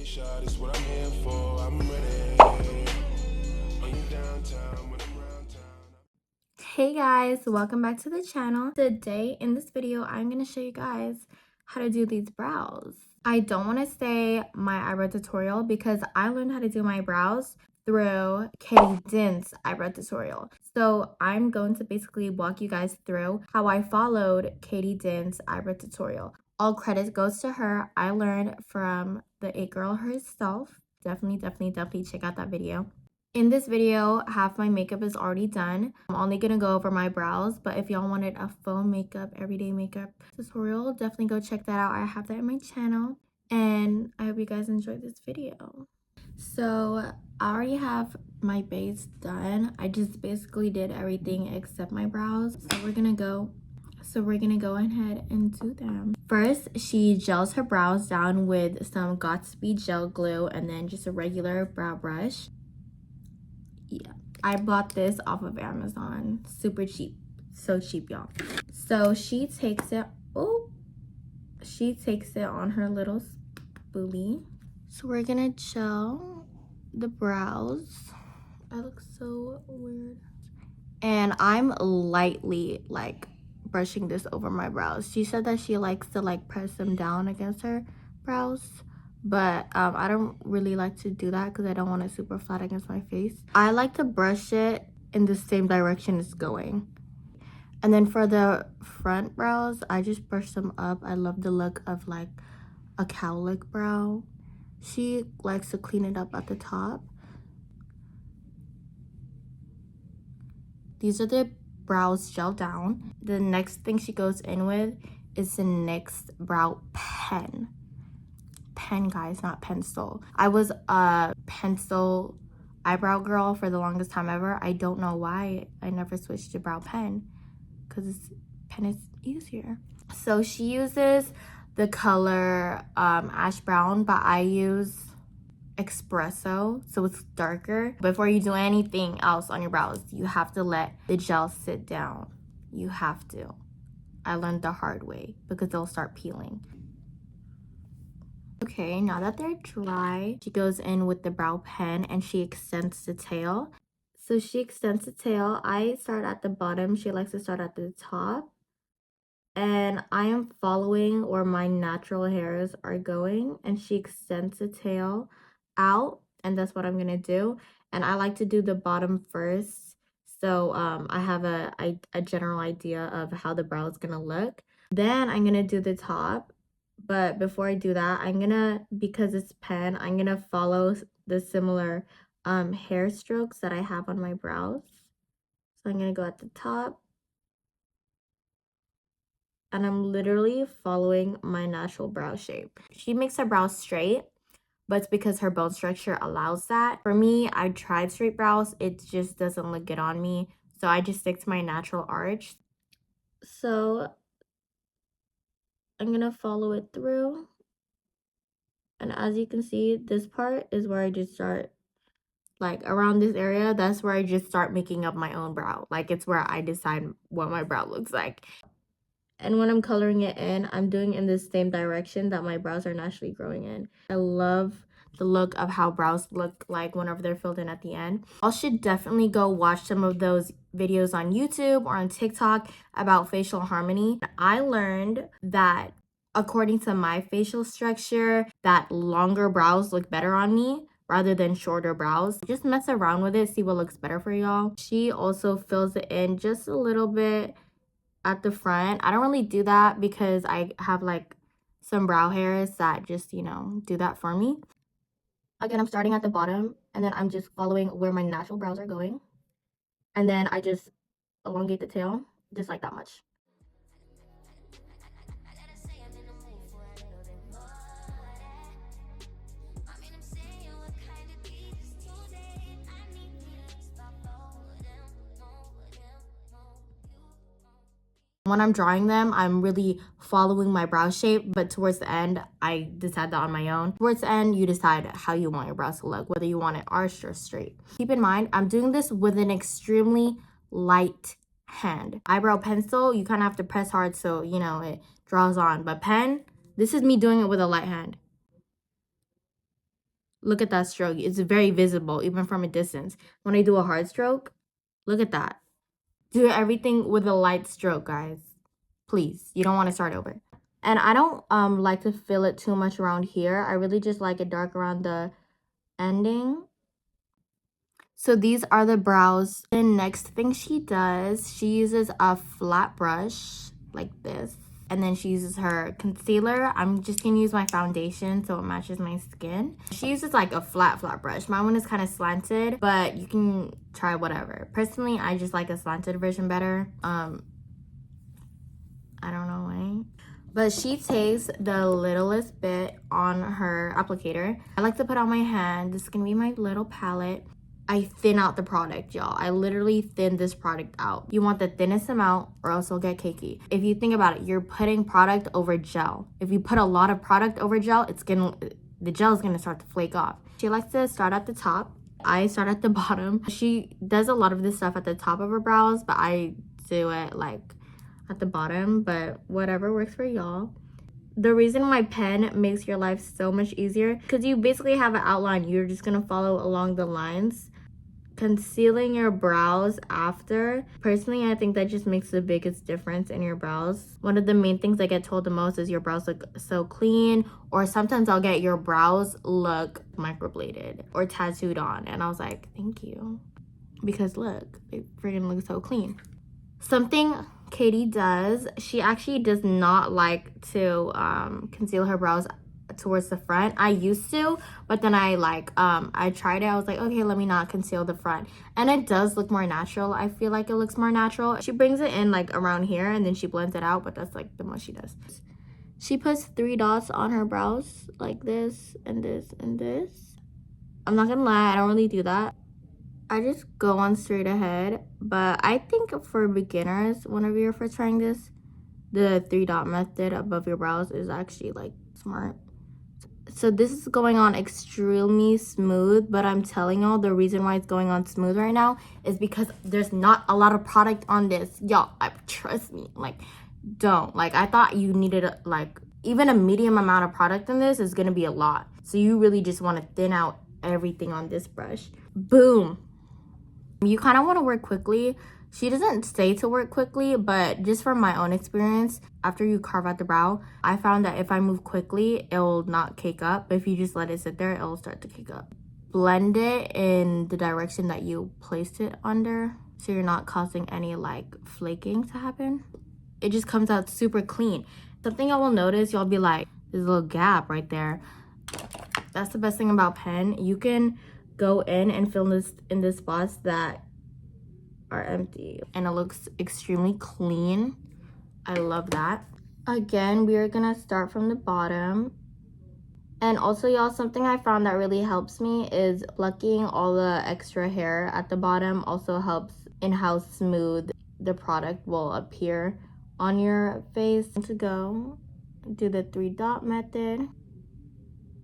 shot is what I'm here for. I'm ready. Are you downtown when I'm round town? Hey guys, welcome back to the channel. Today in this video, I'm going to show you guys how to do these brows. I don't want to say my eyebrow tutorial because I learned how to do my brows through Katie Dinh's eyebrow tutorial. So I'm going to basically walk you guys through how I followed Katie Dinh's eyebrow tutorial. All credit goes to her. I learned from the It Girl herself. Definitely check out that video. In this video, half my makeup is already done. I'm only gonna go over my brows, but if y'all wanted a full makeup, everyday makeup tutorial, definitely go check that out. I have that in my channel, and I hope you guys enjoyed this video. So I already have my base done. I just basically did everything except my brows. So we're gonna go ahead and do them. First, she gels her brows down with some Godspeed gel glue and then just a regular brow brush. Yeah, I bought this off of Amazon. Super cheap. So cheap, y'all. So she takes it on her little spoolie. So we're gonna gel the brows. I look so weird. And I'm lightly like brushing this over my brows. She said that she likes to like press them down against her brows, but I don't really like to do that because I don't want it super flat against my face. I like to brush it in the same direction it's going. And then for the front brows, I just brush them up. I love the look of like a cowlick brow. She likes to clean it up at the top. These are the brows gel down. The next thing she goes in with is the NYX brow pen. Pen, guys, not pencil. I was a pencil eyebrow girl for the longest time ever. I don't know why I never switched to brow pen because pen is easier. So she uses the color ash brown, but I use espresso, so it's darker. Before you do anything else on your brows, you have to let the gel sit down. You have to. I learned the hard way because they'll start peeling. Okay, now that they're dry, she goes in with the brow pen and she extends the tail. So she extends the tail. I start at the bottom. She likes to start at the top. And I am following where my natural hairs are going, and she extends the tail out, and that's what I'm gonna do. And I like to do the bottom first, so I have a general idea of how the brow is gonna look. Then I'm gonna do the top, but before I do that, I'm gonna, because it's pen, I'm gonna follow the similar hair strokes that I have on my brows. So I'm gonna go at the top, and I'm literally following my natural brow shape. She makes her brows straight, but it's because her bone structure allows that. For me, I tried straight brows. It just doesn't look good on me. So I just stick to my natural arch. So I'm gonna follow it through. And as you can see, this part is where I just start, like around this area, that's where I just start making up my own brow. Like it's where I decide what my brow looks like. And when I'm coloring it in, I'm doing in the same direction that my brows are naturally growing in. I love the look of how brows look like whenever they're filled in at the end. Y'all should definitely go watch some of those videos on YouTube or on TikTok about facial harmony. I learned that according to my facial structure, that longer brows look better on me rather than shorter brows. Just mess around with it, see what looks better for y'all. She also fills it in just a little bit at the front. I don't really do that because I have like some brow hairs that just, you know, do that for me. Again, I'm starting at the bottom and then I'm just following where my natural brows are going. And then I just elongate the tail just like that much. When I'm drawing them, I'm really following my brow shape, but towards the end, I decide that on my own. Towards the end, you decide how you want your brows to look, whether you want it arched or straight. Keep in mind, I'm doing this with an extremely light hand. Eyebrow pencil, you kind of have to press hard so, you know, it draws on. But pen, this is me doing it with a light hand. Look at that stroke. It's very visible, even from a distance. When I do a hard stroke, look at that. Do everything with a light stroke, guys. Please, you don't want to start over. And I don't like to fill it too much around here. I really just like it dark around the ending. So these are the brows. The next thing she does, she uses a flat brush like this. And then she uses her concealer. I'm just gonna use my foundation so it matches my skin. She uses like a flat brush. My one is kind of slanted, but you can try whatever. Personally, I just like a slanted version better. I don't know why. But she takes the littlest bit on her applicator. I like to put on my hand. This is gonna be my little palette. I thin out the product, y'all. I literally thin this product out. You want the thinnest amount or else it'll get cakey. If you think about it, you're putting product over gel. If you put a lot of product over gel, the gel is gonna start to flake off. She likes to start at the top. I start at the bottom. She does a lot of this stuff at the top of her brows, but I do it like at the bottom, but whatever works for y'all. The reason my pen makes your life so much easier, because you basically have an outline. You're just gonna follow along the lines. Concealing your brows after, personally, I think that just makes the biggest difference in your brows. One of the main things I get told the most is your brows look so clean, or sometimes I'll get your brows look microbladed or tattooed on, and I was like, thank you, because look, they freaking look so clean. Something Katie does, she actually does not like to conceal her brows towards the front. I used to, but then I tried it. I was like, okay, let me not conceal the front, and it does look more natural. I feel like it looks more natural. She brings it in like around here and then she blends it out, but that's like the most she does. She puts 3 dots on her brows like this and this and this. I'm not gonna lie, I don't really do that. I just go on straight ahead, but I think for beginners, whenever you're first trying this, the 3 dot method above your brows is actually like smart. So this is going on extremely smooth, but I'm telling y'all the reason why it's going on smooth right now is because there's not a lot of product on this. Y'all, trust me, like, don't. Like, I thought you needed, like, even a medium amount of product in this is gonna be a lot. So you really just wanna thin out everything on this brush. Boom. You kind of want to work quickly. She doesn't say to work quickly, but just from my own experience, after you carve out the brow, I found that if I move quickly, it will not cake up. But if you just let it sit there, it will start to cake up. Blend it in the direction that you placed it under, so you're not causing any like flaking to happen. It just comes out super clean. Something I will notice, y'all be like, there's a little gap right there. That's the best thing about pen. You can go in and fill this in the spots that are empty, and it looks extremely clean. I love that. Again, we are gonna start from the bottom. And also, y'all, something I found that really helps me is plucking all the extra hair at the bottom. Also helps in how smooth the product will appear on your face. To go do the 3 dot method,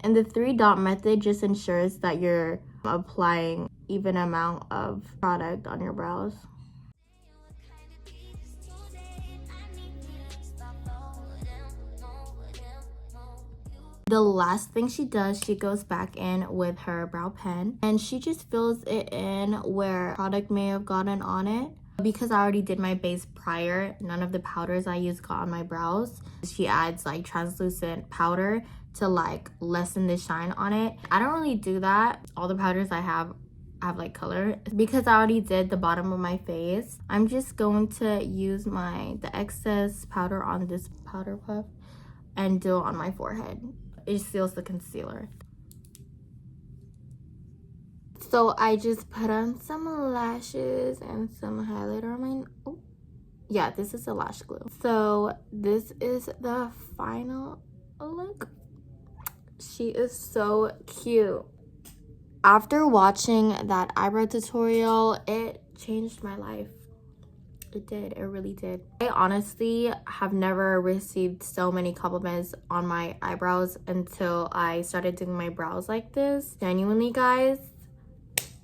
and the 3 dot method just ensures that you're applying even amount of product on your brows. The last thing she does, she goes back in with her brow pen and she just fills it in where product may have gotten on it. Because I already did my base prior, none of the powders I used got on my brows. She adds like translucent powder to like lessen the shine on it. I don't really do that. All the powders I have like color. Because I already did the bottom of my face, I'm just going to use the excess powder on this powder puff and do it on my forehead. It seals the concealer. So I just put on some lashes and some highlighter on my, oh yeah, this is a lash glue. So this is the final look. She is so cute. After watching that eyebrow tutorial, it changed my life. It did. It really did. I honestly have never received so many compliments on my eyebrows until I started doing my brows like this. Genuinely, guys,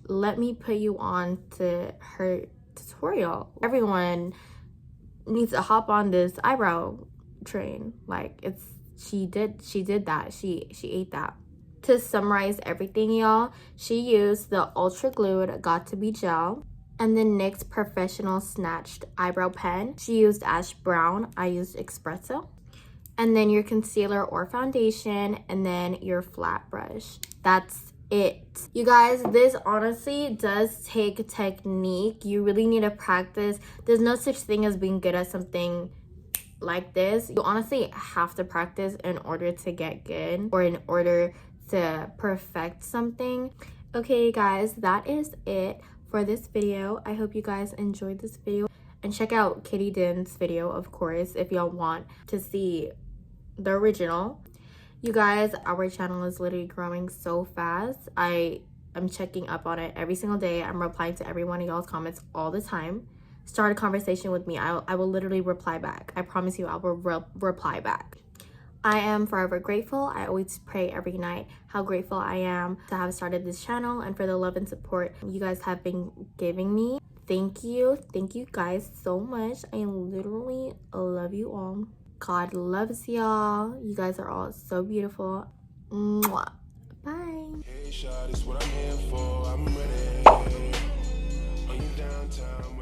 let me put you on to her tutorial. Everyone needs to hop on this eyebrow train. Like, she did that. She ate that. To summarize everything, y'all, she used the Ultra Glued Got To Be Gel and the NYX Professional Snatched Eyebrow Pen. She used Ash Brown. I used Espresso. And then your concealer or foundation, and then your flat brush. That's it. You guys, this honestly does take technique. You really need to practice. There's no such thing as being good at something like this. You honestly have to practice in order to get good, or in order to perfect something. Okay guys, that is it for this video. I hope you guys enjoyed this video, and check out Katie Dinh's video, of course, if y'all want to see the original. You guys, our channel is literally growing so fast. I am checking up on it every single day. I'm replying to every one of y'all's comments all the time. Start a conversation with me. I will literally reply back. I promise you I will reply back. I am forever grateful. I always pray every night how grateful I am to have started this channel and for the love and support you guys have been giving me. Thank you guys so much. I literally love you all. God loves y'all. You guys are all so beautiful. Mwah. Bye. Hey, shawty's what I'm here for. I'm ready. Are you downtown?